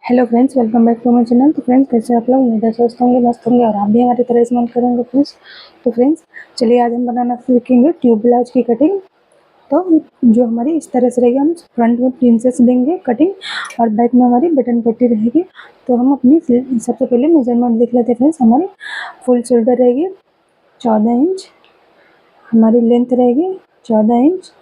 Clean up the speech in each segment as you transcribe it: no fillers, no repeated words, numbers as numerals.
Hello friends, welcome back to my channel. तो friends, कैसे आप लोग? उम्मीद है स्वस्थ होंगे, मस्त होंगे और आप भी हमारी तरह इस्तेमाल करेंगे फ्रेंड्स। तो फ्रेंड्स, चलिए आज हम बनाना सीखेंगे ट्यूब ब्लाउज की कटिंग। तो जो हमारी इस तरह से रहेगी, हम फ्रंट में प्रिंसेस देंगे कटिंग और बैक में हमारी बटन पट्टी रहेगी। तो हम अपनी सबसे पहले मेजरमेंट देख लेते हैं फ्रेंड्स। हमारी फुल शोल्डर रहेगी 14 इंच, हमारी लेंथ रहेगी 14 इंच,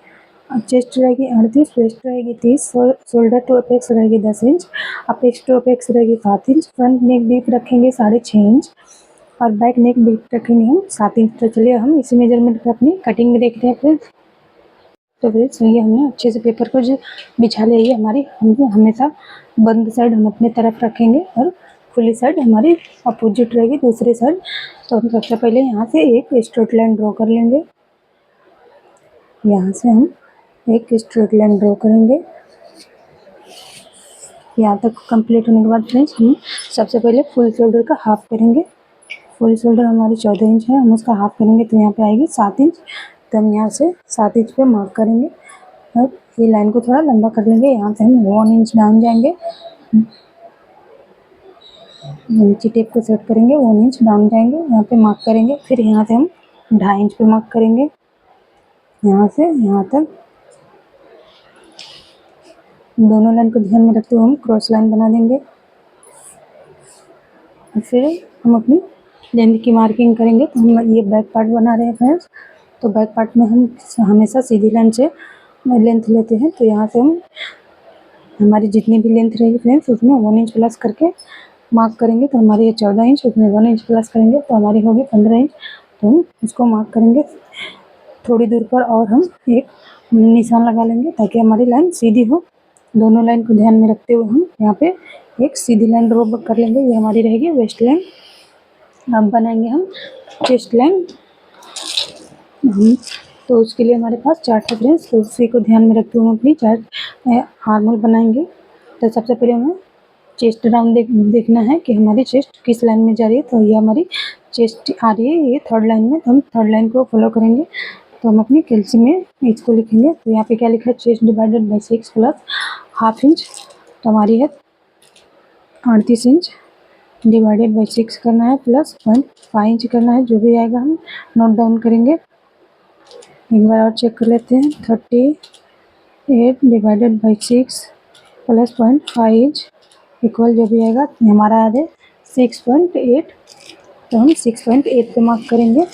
चेस्ट रहेगी 38, वेस्ट रहेगी 30, शोल्डर टू अपेक्स रहेगी 10 इंच, अपेक्स टू अपेक्स रहेगी 7 इंच, फ्रंट नेक डीप रखेंगे 6.5 इंच और बैक नेक डीप रखेंगे हम 7 इंच। तो चलिए हम इसी मेजरमेंट पर अपनी कटिंग में देखते हैं फ्रेंड्स। तो फ्रेंड्स, ये हमने अच्छे से पेपर को जो बिछा लिया है हमारी, हम हमेशा बंद साइड हम अपने तरफ रखेंगे और खुली साइड हमारी अपोजिट रहेगी दूसरी साइड। तो हम सबसे पहले यहाँ से एक स्ट्रेट लाइन ड्रॉ कर लेंगे। यहाँ से हम एक स्ट्रेट लाइन ड्रॉ करेंगे। यहाँ तक कंप्लीट होने के बाद फ्रेंड्स, हम सबसे पहले फुल शोल्डर का हाफ करेंगे। फुल शोल्डर हमारी 14 इंच है, हम उसका हाफ करेंगे तो यहाँ पे आएगी 7 इंच। तो हम यहाँ से 7 इंच पे मार्क करेंगे और ये लाइन को थोड़ा लंबा कर लेंगे। यहाँ से हम 1 इंच डाउन जाएंगे, नीचे टेप को सेट करेंगे, 1 इंच डाउन जाएंगे, यहाँ पे मार्क करेंगे। फिर यहाँ से हम 2.5 इंच पे मार्क करेंगे। यहाँ से यहाँ तक दोनों लाइन को ध्यान में रखते हुए हम क्रॉस लाइन बना देंगे। फिर हम अपनी लेंथ की मार्किंग करेंगे। तो हम ये बैक पार्ट बना रहे हैं फ्रेंड्स। तो बैक पार्ट में हम हमेशा सीधी लाइन से लेंथ लेते हैं। तो यहाँ से हम हमारी जितनी भी लेंथ रहेगी फ्रेंड्स, उसमें 1 इंच प्लस करके मार्क करेंगे। तो हमारी ये 14 इंच, उसमें 1 इंच प्लस करेंगे तो हमारी होगी 15 इंच। तो हम इसको मार्क करेंगे थोड़ी दूर पर और हम एक निशान लगा लेंगे ताकि हमारी लाइन सीधी हो। दोनों लाइन को ध्यान में रखते हुए हम यहाँ पे एक सीधी लाइन ड्रॉ कर लेंगे। ये हमारी रहेगी वेस्ट लाइन। अब बनाएंगे हम चेस्ट लाइन। हम तो उसके लिए हमारे पास चार्ट है फ्रेंड्स, तो उसी को ध्यान में रखते हुए हम अपनी चार्ट आर्मोल बनाएंगे। तो सबसे पहले हमें चेस्ट डाउन देखना है कि हमारी चेस्ट किस लाइन में जा रही है। तो ये हमारी चेस्ट आ रही है ये थर्ड लाइन में, तो हम थर्ड लाइन को फॉलो करेंगे। तो हम अपनी कैलसी में इसको लिखेंगे। तो यहाँ पे क्या लिखा है, chest divided by 6 plus half inch. तो हमारी है 38 इंच डिवाइडेड बाई 6 करना है प्लस 0.5 इंच करना है। जो भी आएगा हम नोट डाउन करेंगे। एक बार और चेक कर लेते हैं। 38 divided by 6 plus 0.5 inch equal जो भी आएगा हमारा आ जाए 6.8। तो हम 6.8 पे मार्क करेंगे।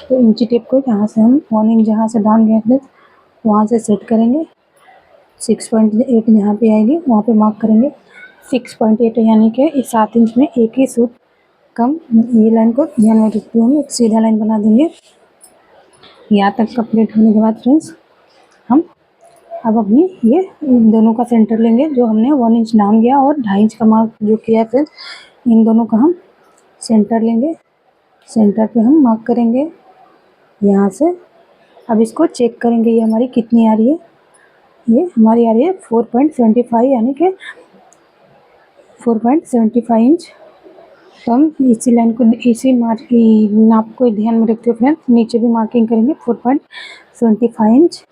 तो इंची टेप को यहाँ से हम 1 इंच जहाँ से डाउन गए थे वहाँ से सेट करेंगे। 6.8 यहाँ पे आएगी, वहाँ पे मार्क करेंगे 6.8, यानी कि इस 7 इंच में एक ही सूट कम। ये लाइन को ध्यान में रखते हुए हम एक सीधा लाइन बना देंगे। यहाँ तक कंप्लीट होने के बाद फ्रेंड्स, हम अब अपनी ये दोनों का सेंटर लेंगे। जो हमने 1 इंच डाउन किया और 2.5 इंच का मार्क जो किया है फ्रेंड्स, इन दोनों का हम सेंटर लेंगे। सेंटर पे हम मार्क करेंगे यहाँ से। अब इसको चेक करेंगे ये हमारी कितनी आ रही है। ये हमारी आ रही है 4.75, यानी कि 4.75 इंच। तो हम इसी लाइन को, इसी मार्क की नाप को ध्यान में रखते हुए फ्रेंड्स नीचे भी मार्किंग करेंगे 4.75 इंच।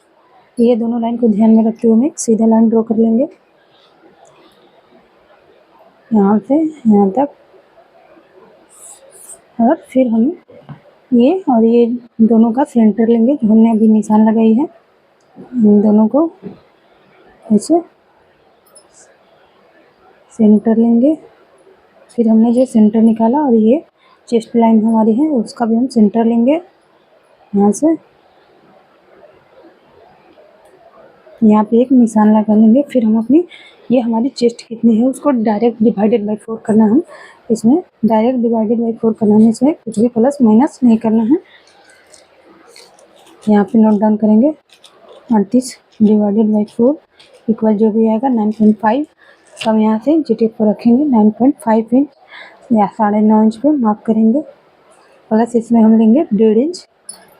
ये दोनों लाइन को ध्यान में रखते हुए हम एक सीधा लाइन ड्रॉ कर लेंगे यहाँ से यहाँ तक। और फिर हम ये और ये दोनों का सेंटर लेंगे जो हमने अभी निशान लगाई है। इन दोनों को ऐसे सेंटर लेंगे। फिर हमने जो सेंटर निकाला और ये चेस्ट लाइन हमारी है उसका भी हम सेंटर लेंगे यहाँ से। यहाँ पे एक निशान लगा लेंगे। फिर हम अपनी ये हमारी चेस्ट कितनी है उसको डायरेक्ट डिवाइडेड बाई 4 करना है। हम इसमें डायरेक्ट डिवाइडेड बाई 4 करना है, इसमें कुछ भी प्लस माइनस नहीं करना है। यहाँ पे नोट डाउन करेंगे 38 डिवाइडेड बाई 4 इक्वल जो भी आएगा 9.5। सब यहाँ से जी टेप पर रखेंगे 9.5 इंच या 9.5 इंच पे मार्क करेंगे। प्लस इसमें हम लेंगे 1.5 इंच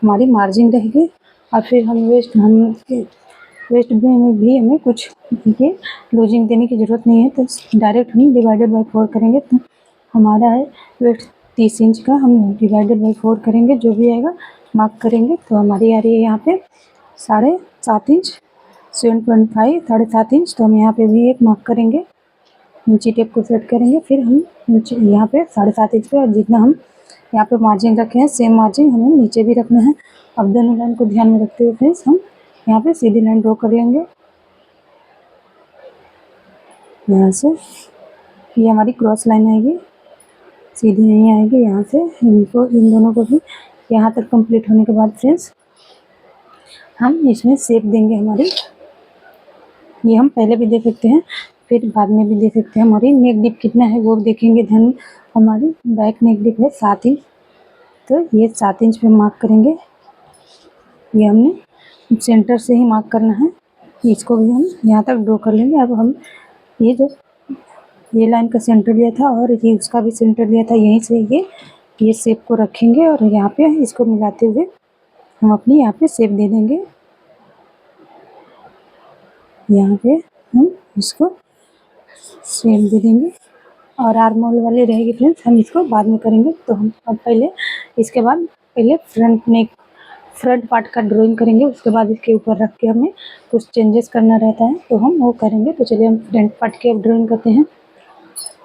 हमारी मार्जिन रहेगी। और फिर हम वेस्ट में भी हमें कुछ ये लूजिंग देने की ज़रूरत नहीं है। तो डायरेक्ट हम डिवाइडेड बाई 4 करेंगे। तो हमारा है वेस्ट 30 इंच का, हम डिवाइडेड बाई 4 करेंगे जो भी आएगा मार्क करेंगे। तो हमारी आ रही है यहाँ पे 7.5 इंच, 7.5 7.5 इंच। तो हम यहाँ पे भी एक मार्क करेंगे। नीचे टेप को सेट करेंगे। फिर हम नीचे यहाँ पे 7.5 इंच पे, और जितना हम यहाँ पे मार्जिन रखे हैं सेम मार्जिन हमें नीचे भी रखना है। अब दोनों लाइन को ध्यान में रखते हुए फ्रेंड्स हम यहाँ पे सीधी लाइन ड्रॉ कर लेंगे। यहाँ से ये हमारी क्रॉस लाइन आएगी, सीधी नहीं आएगी। यहाँ से इनको, इन दोनों को भी यहाँ तक कंप्लीट होने के बाद फ्रेंड्स हम इसमें शेप देंगे हमारी। ये हम पहले भी देख सकते हैं, फिर बाद में भी देख सकते हैं। हमारी नेक डिप कितना है वो देखेंगे ध्यान में। हमारी बैक नेक डिप है 7 इंच, तो ये 7 इंच पे मार्क करेंगे। ये हमने सेंटर से ही मार्क करना है, इसको भी हम यहाँ तक ड्रॉ कर लेंगे। अब हम ये जो ये लाइन का सेंटर लिया था और ये उसका भी सेंटर लिया था, यहीं से ये शेप को रखेंगे और यहाँ पे इसको मिलाते हुए हम अपनी यहाँ पे शेप दे देंगे। यहाँ पे हम इसको शेप दे देंगे और आर्म होल वाली रहेगी फ्रेंड्स, हम इसको बाद में करेंगे। तो हम अब पहले इसके बाद पहले फ्रंट पार्ट का ड्राइंग करेंगे, उसके बाद इसके ऊपर रख के हमें कुछ चेंजेस करना रहता है तो हम वो करेंगे। तो चलिए हम फ्रंट पार्ट की अब ड्राइंग करते हैं।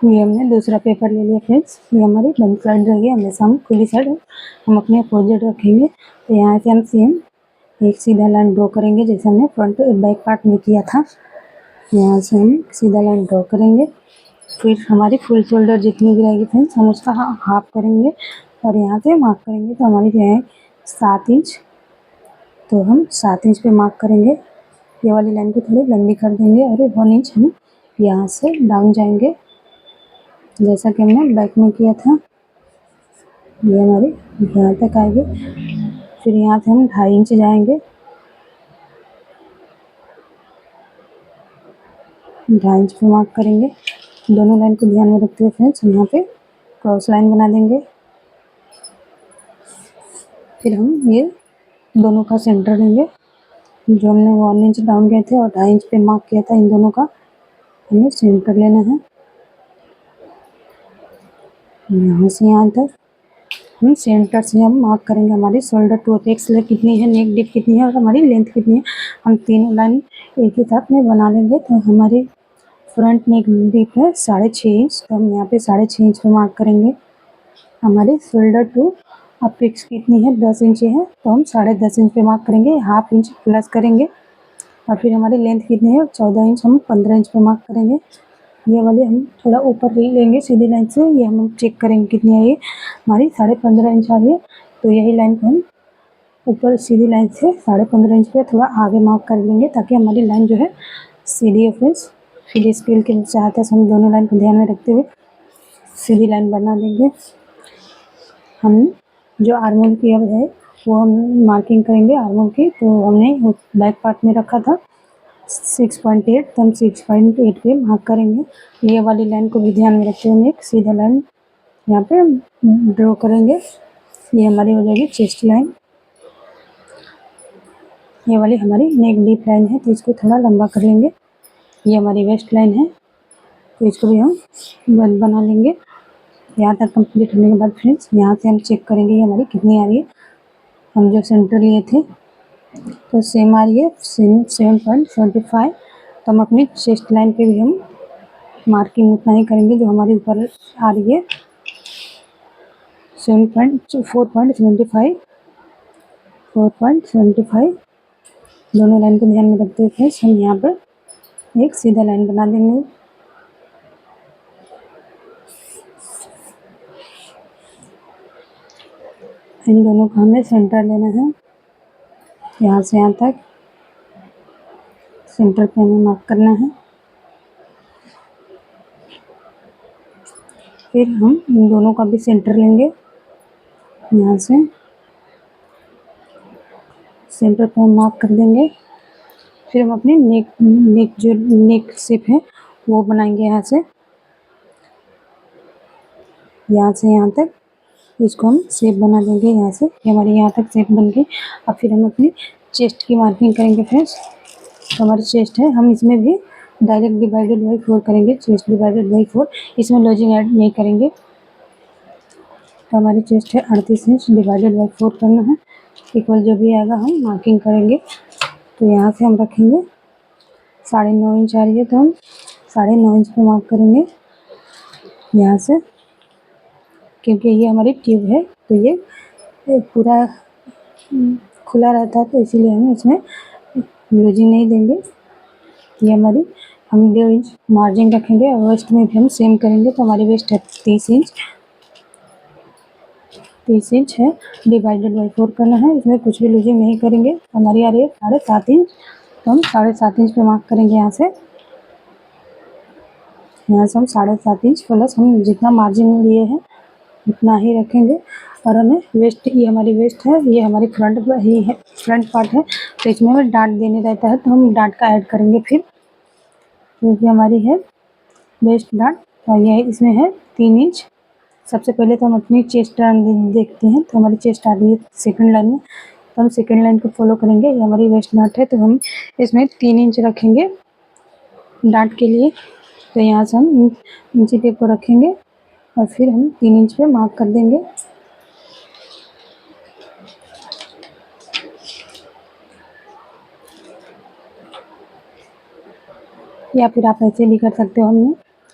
ये हमने दूसरा पेपर ले लिया फ्रेंड्स, ये हमारी बंद साइड रहेगी, हमेशा हम खुली साइड हम अपने अपोजिट रखेंगे। तो यहाँ से हम सेम एक सीधा लाइन ड्रॉ करेंगे जैसे हमने फ्रंट बैक पार्ट में किया था। यहाँ से हम सीधा लाइन ड्रॉ करेंगे। फिर हमारी फुल शोल्डर जितनी भी रहेगी फ्रेंड्स हम उसका हाफ करेंगे और यहाँ से मार्क करेंगे। तो हमारी जो है 7 इंच, तो हम 7 इंच पे मार्क करेंगे। ये वाली लाइन को थोड़ी लंबी कर देंगे और 1 इंच हम यहाँ से डाउन जाएंगे जैसा कि हमने बैक में किया था। ये हमारी यहाँ तक आएगी। फिर यहाँ से हम 2.5 इंच जाएंगे, 2.5 इंच पे मार्क करेंगे। दोनों लाइन को ध्यान में रखते हुए फ्रेंड्स हम यहाँ पे क्रॉस लाइन बना देंगे। फिर हम ये दोनों का सेंटर लेंगे, जो हमने 1 इंच डाउन किए थे और 2.5 इंच पे मार्क किया था, इन दोनों का हमें सेंटर लेना है। यहाँ से यहाँ तक हम सेंटर से हम मार्क करेंगे हमारी शोल्डर टू अपेक्स कितनी है, नेक डिप कितनी है और हमारी लेंथ कितनी है। हम तीनों लाइन एक ही साथ में बना लेंगे। तो हमारी फ्रंट नेक डिप है 6.5 इंच, तो हम यहाँ पे 6.5 इंच पे मार्क करेंगे। हमारी शोल्डर टू अपेक्स कितनी है 10 इंच है, तो हम 10.5 इंच पे मार्क करेंगे, हाफ इंच प्लस करेंगे। और फिर हमारी लेंथ कितनी है 14 इंच, हम 15 इंच पे मार्क करेंगे। ये वाली हम थोड़ा ऊपर ले लेंगे सीधी लाइन से, ये हम चेक करेंगे कितनी है। ये हमारी 15.5 इंच आ रही है, तो यही लाइन को हम ऊपर सीधी लाइन से 15.5 इंच पे थोड़ा आगे मार्क कर लेंगे ताकि हमारी लाइन जो है सीधी है फ्रेंड्स। फिर स्केल के सहायता से हम दोनों लाइन को ध्यान में रखते हुए सीधी लाइन बना देंगे। हम जो आर्मोल की अब है वो हम मार्किंग करेंगे आर्मोल की। तो हमने बैक पार्ट में रखा था 6.8, तो हम 6.8 पे मार्क करेंगे। ये वाली लाइन को भी ध्यान में रखते हुए एक सीधा लाइन यहाँ पे ड्रॉ करेंगे। ये हमारी हो जाएगी चेस्ट लाइन। ये वाली हमारी नेक डीप लाइन है, तो इसको थोड़ा लंबा कर लेंगे। ये हमारी वेस्ट लाइन है, तो इसको भी हम बना लेंगे। यहाँ तक कंप्लीट होने के बाद फ्रेंड्स यहाँ से हम चेक करेंगे ये हमारी कितनी आ रही है। हम जो सेंटर लिए थे तो सेम आ रही है 7.75। तो हम अपनी चेस्ट लाइन पे भी हम मार्किंग उतना ही करेंगे जो हमारे ऊपर आ रही है 4.75। दोनों लाइन को ध्यान में रखते हुए हम यहाँ पर एक सीधा लाइन बना देंगे। इन दोनों का हमें सेंटर लेना है, यहाँ से यहाँ तक सेंटर पे हमें मार्क करना है। फिर हम इन दोनों का भी सेंटर लेंगे, यहाँ से सेंटर पे हम मार्क कर देंगे। फिर हम अपनी नेक शेप है वो बनाएंगे। यहाँ से यहाँ तक इसको हम शेप बना देंगे। यहाँ से हमारी यहाँ तक शेप बन गई। अब फिर हम अपनी चेस्ट की मार्किंग करेंगे फ्रेंड्स। तो हमारी चेस्ट है, हम इसमें भी डायरेक्ट डिवाइडेड बाई 4 करेंगे, चेस्ट डिवाइडेड बाई 4, इसमें लॉजिंग ऐड नहीं करेंगे। तो हमारी चेस्ट है 38 इंच, डिवाइडेड बाई 4 करना है, इक्वल जो भी आएगा हम मार्किंग करेंगे। तो यहाँ से हम रखेंगे 9.5 इंच आ रही है, तो हम 9.5 इंच पे मार्क करेंगे यहाँ से, क्योंकि ये हमारी ट्यूब है तो ये पूरा खुला रहता है, तो इसीलिए हम इसमें लूजिंग नहीं देंगे। ये हमारी हम 1.5 इंच मार्जिन रखेंगे और वेस्ट में भी हम सेम करेंगे। तो हमारी वेस्ट है 30 इंच, 30 इंच है, डिवाइडेड बाई 4 करना है। इसमें कुछ भी लूजिंग नहीं करेंगे। हमारी आ रही है 7.5 इंच, तो हम 7.5 इंच पे मार्क करेंगे। यहाँ से हम 7.5 इंच प्लस हम जितना मार्जिन लिए हैं उतना ही रखेंगे। और हमें वेस्ट, ये हमारी वेस्ट है, ये हमारी फ्रंट ही है, फ्रंट पार्ट है, तो इसमें हमें डाट देने रहता है, तो हम डाट का ऐड करेंगे फिर, क्योंकि हमारी है वेस्ट डाट। और ये इसमें है 3 इंच। सबसे पहले तो हम अपनी चेस्ट देखते हैं, तो हमारी चेस्ट आ रही है सेकंड लाइन में, तो हम सेकंड लाइन को फॉलो करेंगे। ये हमारी वेस्ट डाट है, तो हम इसमें 3 इंच रखेंगे डाट के लिए। तो यहाँ से हम इंची टेप को रखेंगे और फिर हम 3 इंच पे मार्क कर देंगे। या फिर आप ऐसे भी कर सकते हो। हमने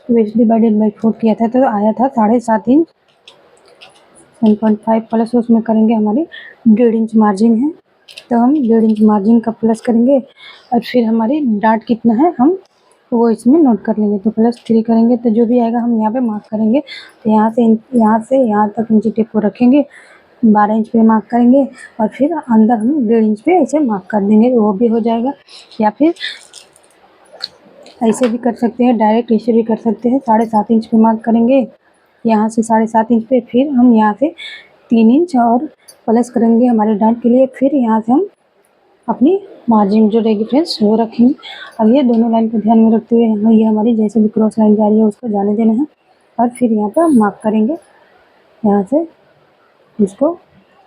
वेस्ट डिवाइडेड बाई 4 किया था, तो आया था 7.5 इंच। 7.5 प्लस उसमें करेंगे हमारी 1.5 इंच मार्जिन है, तो हम 1.5 इंच मार्जिन का प्लस करेंगे। और फिर हमारी डाट कितना है हम वो इसमें नोट कर लेंगे। तो +3 करेंगे, तो जो भी आएगा हम यहाँ पे मार्क करेंगे। तो यहाँ से यहाँ तक इंची टेप को रखेंगे, 12 इंच पे मार्क करेंगे और फिर अंदर हम 1.5 इंच पे ऐसे मार्क कर देंगे, वो भी हो जाएगा। या फिर ऐसे भी कर सकते हैं, डायरेक्ट ऐसे भी कर सकते हैं। 7.5 इंच पे मार्क करेंगे, यहाँ से 7.5 इंच पे, फिर हम यहाँ से 3 इंच और प्लस करेंगे हमारे डाट के लिए। फिर यहाँ से हम अपनी मार्जिन जो रहेगी फ्रेंड्स वो रखेंगे। अब ये दोनों लाइन को ध्यान में रखते हुए यहाँ ये हमारी जैसे भी क्रॉस लाइन जा रही है उसको जाने देना है, और फिर यहाँ पर मार्क करेंगे यहाँ से इसको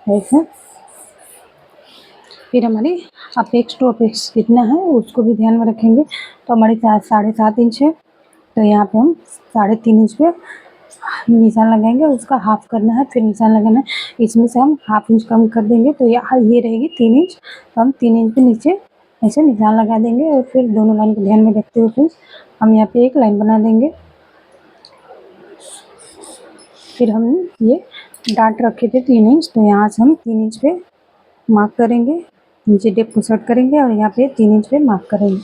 ऐसे। फिर हमारी अपेक्स टू अपेक्स कितना है उसको भी ध्यान में रखेंगे। तो हमारी 7.5 इंच है, तो यहाँ पे हम 3.5 इंच पे निशान लगाएंगे, उसका हाफ करना है, फिर निशान लगाना है। इसमें से हम हाफ इंच कम कर देंगे, तो ये रहेगी 3 इंच। तो हम 3 इंच पे नीचे ऐसे निशान लगा देंगे और फिर दोनों लाइन को ध्यान में रखते हुए फिर हम यहाँ पे एक लाइन बना देंगे। फिर हम ये डाट रखे थे 3 इंच, तो यहाँ से हम 3 इंच पे मार्क करेंगे, नीचे टेप को सेट करेंगे और यहाँ पे 3 इंच पे मार्क करेंगे।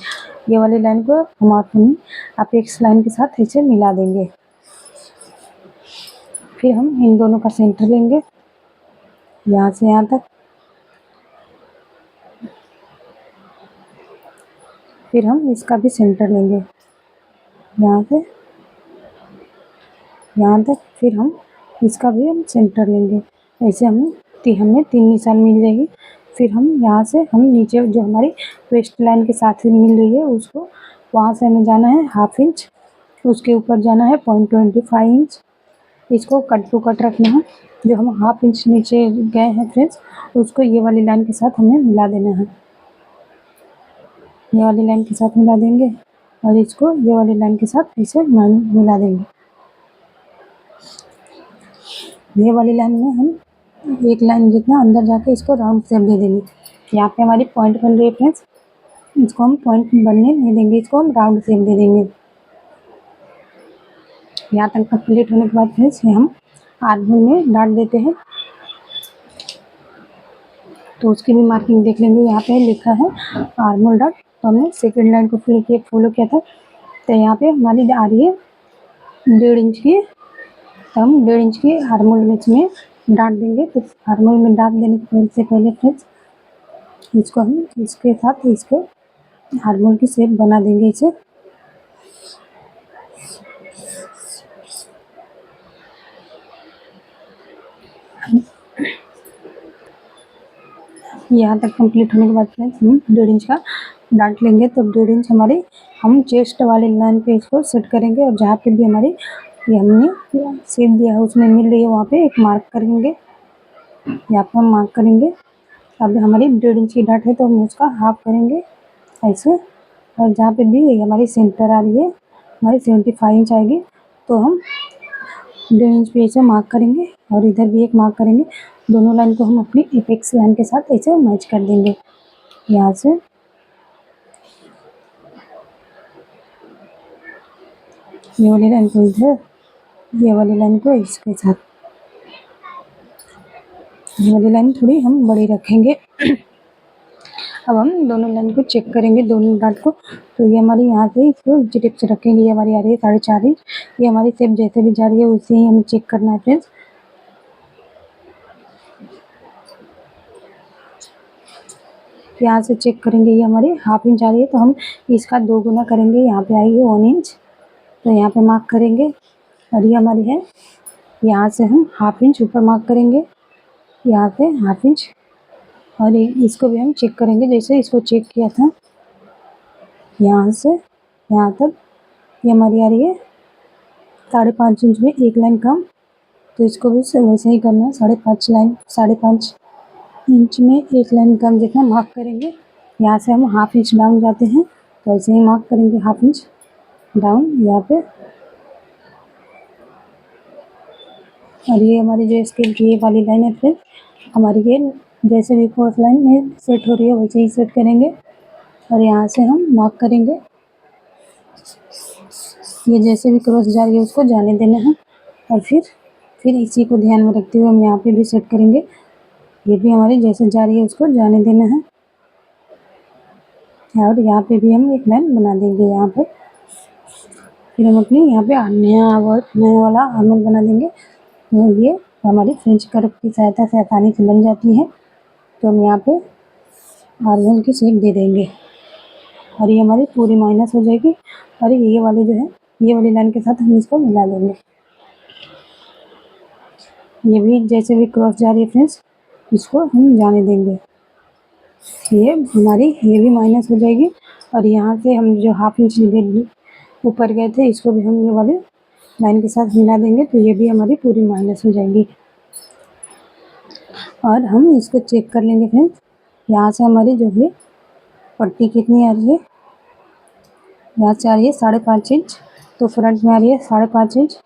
ये वाली लाइन को हम अपनी अपेक्स लाइन के साथ ऐसे मिला देंगे। फिर हम इन दोनों का सेंटर लेंगे यहाँ से यहाँ तक, फिर हम इसका भी सेंटर लेंगे यहाँ से यहाँ तक, फिर हम इसका भी हम सेंटर लेंगे। ऐसे हमें 3 निशान मिल जाएगी। फिर हम यहाँ से हम नीचे जो हमारी वेस्ट लाइन के साथ ही मिल रही है उसको, वहाँ से हमें जाना है हाफ इंच, उसके ऊपर जाना है 0.25 इंच। इसको कट टू कट रखना है। जो हम हाफ इंच नीचे गए हैं फ्रेंड्स, उसको ये वाली लाइन के साथ हमें मिला देना है। ये वाली लाइन के साथ मिला देंगे और इसको ये वाली लाइन के साथ ऐसे मिला देंगे। ये वाली लाइन में हम एक लाइन जितना अंदर जाके इसको राउंड शेप दे देंगे। यहाँ पे हमारी पॉइंट बन रही है फ्रेंड्स, इसको हम पॉइंट बनने नहीं देंगे, इसको हम राउंड शेप दे देंगे। यहाँ तक कंप्लीट होने के बाद फ्रेंड्स हम आर्महोल में डाट देते हैं, तो उसकी भी मार्किंग देख लेंगे। यहाँ पे लिखा है आर्महोल डाट, तो हमने सेकेंड लाइन को फॉलो किया था। तो यहाँ पे हमारी आ रही है 1.5 इंच की, तो हम 1.5 इंच की आर्महोल में डाट देंगे। तो आर्महोल में डाट देने से पहले फ्रेंड्स इसको हम इसके साथ इसके आर्महोल की शेप बना देंगे इसे। यहाँ तक कंप्लीट होने के बाद फ्रेंड्स हम 1.5 इंच का डाट लेंगे। तो 1.5 इंच हमारी हम चेस्ट वाली लाइन पे इसको सेट करेंगे, और जहाँ पे भी हमारी ये हमने शेप दिया है उसमें मिल रही है वहाँ पे एक मार्क करेंगे। यहाँ पे हम मार्क करेंगे। अब हमारी 1.5 इंच की डाट है, तो हम उसका हाफ करेंगे ऐसे, और जहाँ पे भी हमारी सेंटर आ रही है हमारी 75 इंच आएगी, तो हम 1.5 इंच पे ऐसे मार्क करेंगे और इधर भी एक मार्क करेंगे। दोनों लाइन को हम अपनी एपेक्स लाइन के साथ ऐसे मैच कर देंगे। यहाँ से ये वाली लाइन को इधर, ये वाली लाइन को इसके साथ, ये वाली लाइन थोड़ी हम बड़ी रखेंगे। अब हम दोनों लाइन को चेक करेंगे, दोनों डार्ट को। तो ये हमारी यहाँ से इसको इंची टेप से रखेंगे, ये हमारी आ रही है 4.5 इंच। ये हमारी शेप जैसे भी जा रही है उसे ही हमें चेक करना है फ्रेंड्स। यहाँ से चेक करेंगे, ये हमारी 1/2 इंच आ रही है, तो हम इसका 2 गुना करेंगे, यहाँ पे आएगी 1 इंच। तो यहाँ पे मार्क करेंगे, और ये हमारी है, यहाँ से हम 1/2 इंच ऊपर मार्क करेंगे, यहाँ पे 1/2 इंच। और इसको भी हम चेक करेंगे, जैसे इसको चेक किया था, यहाँ से यहाँ तक ये हमारी आ रही है 5.5 इंच में एक लाइन कम। तो इसको भी वैसे ही करना है, 5.5 इंच में एक लाइन कम जितना मार्क करेंगे। यहाँ से हम 1/2 इंच डाउन जाते हैं, तो ऐसे ही मार्क करेंगे 1/2 इंच डाउन यहाँ पे। और ये हमारी जो स्केल की ये वाली लाइन है, फिर हमारी ये जैसे भी फोर्थ लाइन में सेट हो रही है वैसे ही सेट करेंगे। और यहाँ से हम मार्क करेंगे, ये जैसे भी क्रॉस जा रही है उसको जाने देना है। और फिर इसी को ध्यान में रखते हुए हम यहाँ पे भी सेट करेंगे, ये भी हमारी जैसे जा रही है उसको जाने देना है। और यहाँ पे भी हम एक लाइन बना देंगे यहाँ पे। फिर हम अपनी यहाँ पे नया वाला आर्मल बना देंगे। तो ये हमारी फ्रेंच कर्व की सहायता से आसानी से बन जाती है। तो हम यहाँ पे आर्मल की शेप दे देंगे, और ये हमारी पूरी माइनस हो जाएगी। और ये वाली जो है, ये वाली लाइन के साथ हम इसको मिला देंगे। ये भी जैसे भी क्रॉस जा रही है फ्रेंड्स, इसको हम जाने देंगे। ये हमारी ये भी माइनस हो जाएगी। और यहाँ से हम जो 1/2 इंच ऊपर गए थे, इसको भी हम ये वाले लाइन के साथ मिला देंगे, तो ये भी हमारी पूरी माइनस हो जाएगी। और हम इसको चेक कर लेंगे फ्रेंड्स, यहाँ से हमारी जो है पट्टी कितनी आ रही है, यहाँ से आ रही है 5.5 इंच। तो फ्रंट में आ रही है 5.5 इंच,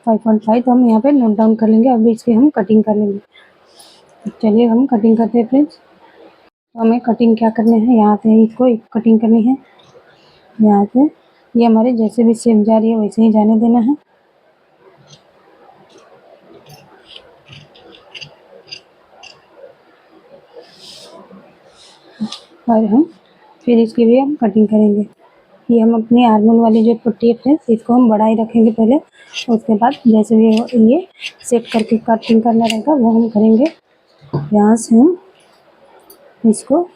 5.5। तो हम यहाँ पे नोट डाउन कर लेंगे। अभी इसकी हम कटिंग कर लेंगे। चलिए हम कटिंग करते हैं फ्रेंड्स। तो हमें कटिंग क्या करने हैं, यहाँ से इसको एक कटिंग करनी है, यहाँ से ये हमारे जैसे भी शेप जा रही है वैसे ही जाने देना है। और हम फिर इसकी भी हम कटिंग करेंगे। ये हम अपनी आर्मल वाली जो पट्टी है फ्रेंड्स, इसको हम बड़ा ही रखेंगे पहले, उसके बाद जैसे भी ये सेट करके कटिंग करना रहेगा वो हम करेंगे। यहाँ से हम इसको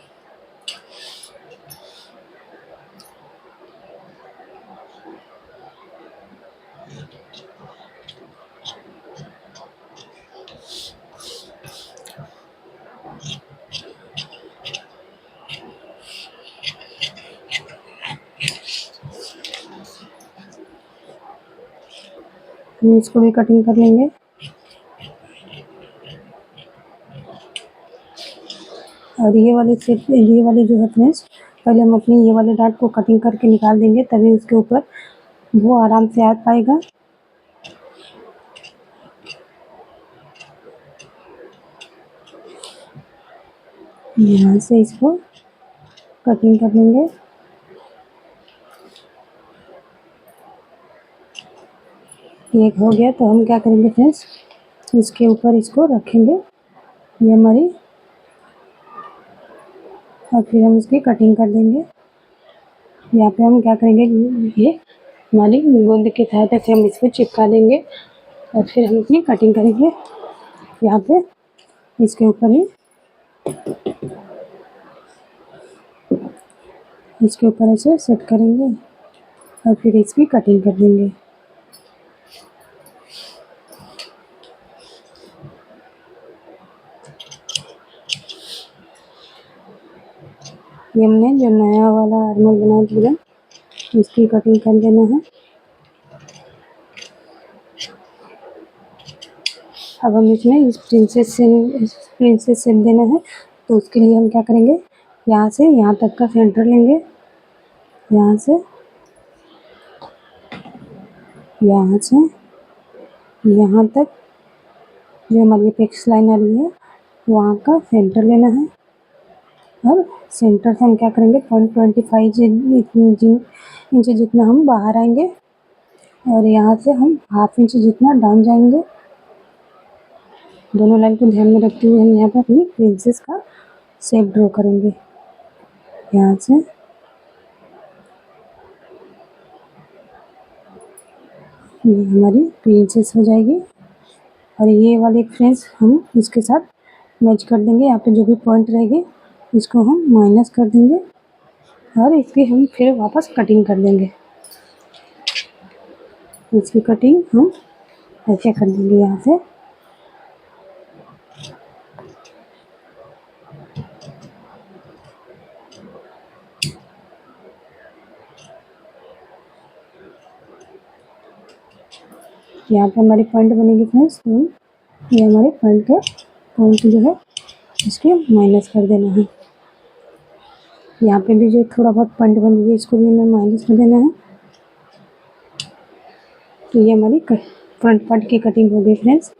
भी कटिंग कर लेंगे। और ये वाली जो है फ्रेंड्स, पहले हम अपनी ये वाले डार्ट को कटिंग करके निकाल देंगे, तभी उसके ऊपर वो आराम से आ पाएगा। यहाँ से इसको कटिंग कर लेंगे। एक हो गया, तो हम क्या करेंगे फ्रेंड्स, इसके ऊपर इसको रखेंगे, ये हमारी, और फिर हम इसकी कटिंग कर देंगे। यहाँ पे हम क्या करेंगे, ये हमारी गोंद की सहायता से हम इसको चिपका देंगे, और फिर हम अपनी कटिंग करेंगे। यहाँ पे इसके ऊपर ही इसके ऊपर ऐसे सेट करेंगे, और फिर इसकी कटिंग कर देंगे। ये हमने जो नया वाला आर्मल बनाया था, इसकी कटिंग कर देना है। अब हम इसमें इस प्रिंसेस शेप देना है, तो उसके लिए हम क्या करेंगे, यहाँ से यहाँ तक का सेंटर लेंगे, यहाँ से यहाँ तक जो हमारी अपेक्स लाइन आ रही है वहाँ का सेंटर लेना है। और सेंटर से हम क्या करेंगे, 0.25 इंच जितना हम बाहर आएंगे, और यहाँ से हम 1/2 इंच जितना डाउन जाएंगे। दोनों लाइन को ध्यान में रखते हुए हम यहाँ पे अपनी प्रिंसेस का शेप ड्रॉ करेंगे। यहाँ से ये हमारी प्रिंसेस हो जाएगी। और ये वाली फ्रेंड्स हम इसके साथ मैच कर देंगे। यहाँ पे जो भी पॉइंट रहेगी इसको हम माइनस कर देंगे और इसकी हम फिर वापस कटिंग कर देंगे। इसकी कटिंग हम ऐसे कर देंगे। यहाँ से यहाँ पे हमारी पॉइंट बनेगी फ्रेंड्स। ये हमारे पॉइंट जो है इसके माइनस कर देना है। यहाँ पे भी जो थोड़ा बहुत पॉइंट बन गई इसको भी हमें माइनस कर देना है। तो ये हमारी फ्रंट पार्ट की कटिंग हो गई फ्रेंड्स।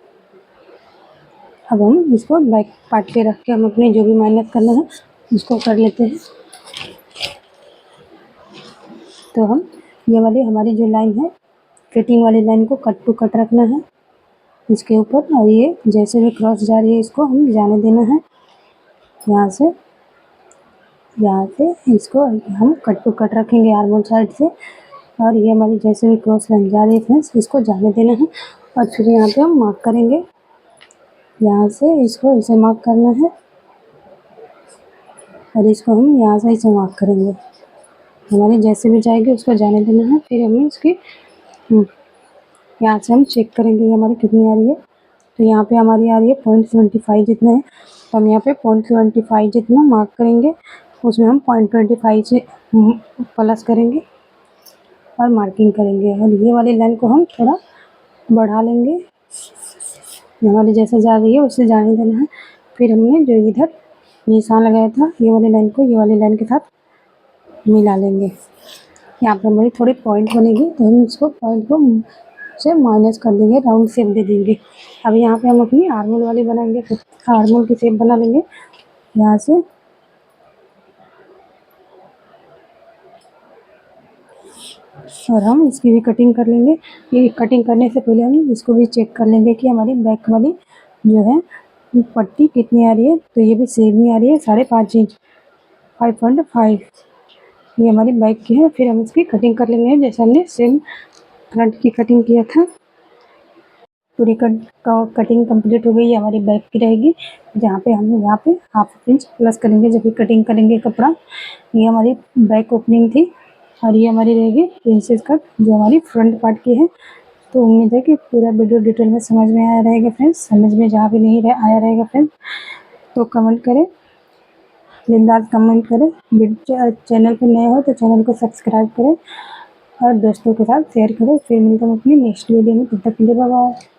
अब हम इसको बैक पार्ट पे रख के हम अपने जो भी माइनस करना है उसको कर लेते हैं। तो हम ये वाली हमारी जो लाइन है फिटिंग वाली लाइन को कट टू कट रखना है इसके ऊपर। और ये जैसे भी क्रॉस जा रही है इसको हम जाने देना है। यहाँ से इसको हम कट टू कट रखेंगे आर्मोल साइड से। और ये हमारी जैसे भी क्रॉस लाइन जा रही है फ्रेंड्स इसको जाने देना है। और फिर यहाँ पे हम मार्क करेंगे। यहाँ से इसको इसे मार्क करना है और इसको हम यहाँ से इसे मार्क करेंगे। हमारी जैसे भी जाएगी उसको जाने देना है। फिर हमें इसकी यहाँ से हम चेक करेंगे ये हमारी कितनी आ रही है। तो यहाँ पे हमारी आ रही है 0.75 जितना है। तो हम यहाँ पे 0.75 जितना मार्क करेंगे। उसमें हम 0.25 से प्लस करेंगे और मार्किंग करेंगे। और ये वाली लाइन को हम थोड़ा बढ़ा लेंगे। हमारी जैसे जा रही है उससे जाने देना है। फिर हमने जो इधर निशान लगाया था ये वाली लाइन को ये वाली लाइन के साथ मिला लेंगे। यहाँ पर हमारी थोड़ी पॉइंट बनेगी तो हम इसको पॉइंट को से माइनस कर देंगे, राउंड शेप दे देंगे। अब यहाँ पे हम अपनी आर्मोल वाली बनाएंगे। तो आर्मोल की शेप बना लेंगे यहाँ से। और हम इसकी भी कटिंग कर लेंगे। ये कटिंग करने से पहले हम इसको भी चेक कर लेंगे कि हमारी बैक वाली जो है पट्टी कितनी आ रही है। तो ये भी सेम ही आ रही है 5.5 इंच 5.5 ये हमारी बैक की है। फिर हम इसकी कटिंग कर लेंगे जैसे हमने सेम फ्रंट की कटिंग किया था। पूरी कटिंग कंप्लीट हो गई। ये हमारी बैक की रहेगी जहाँ पे हम यहाँ पे 1/2 इंच प्लस करेंगे जब भी कटिंग करेंगे कपड़ा। ये हमारी बैक ओपनिंग थी और ये हमारी रहेगी प्रिंसेस कट जो हमारी फ्रंट पार्ट की है। तो उम्मीद है कि पूरा वीडियो डिटेल में समझ में आया रहेगा फ्रेंड्स। समझ में जहाँ भी नहीं आया रहेगा फ्रेंड्स तो कमेंट करें, बिंदास कमेंट करें। चैनल पर नए हो तो चैनल को सब्सक्राइब करें और दोस्तों के साथ शेयर करें। फिर मिलते हैं अपनी नेक्स्ट वीडियो में। तब तक के लिए बाय बाय।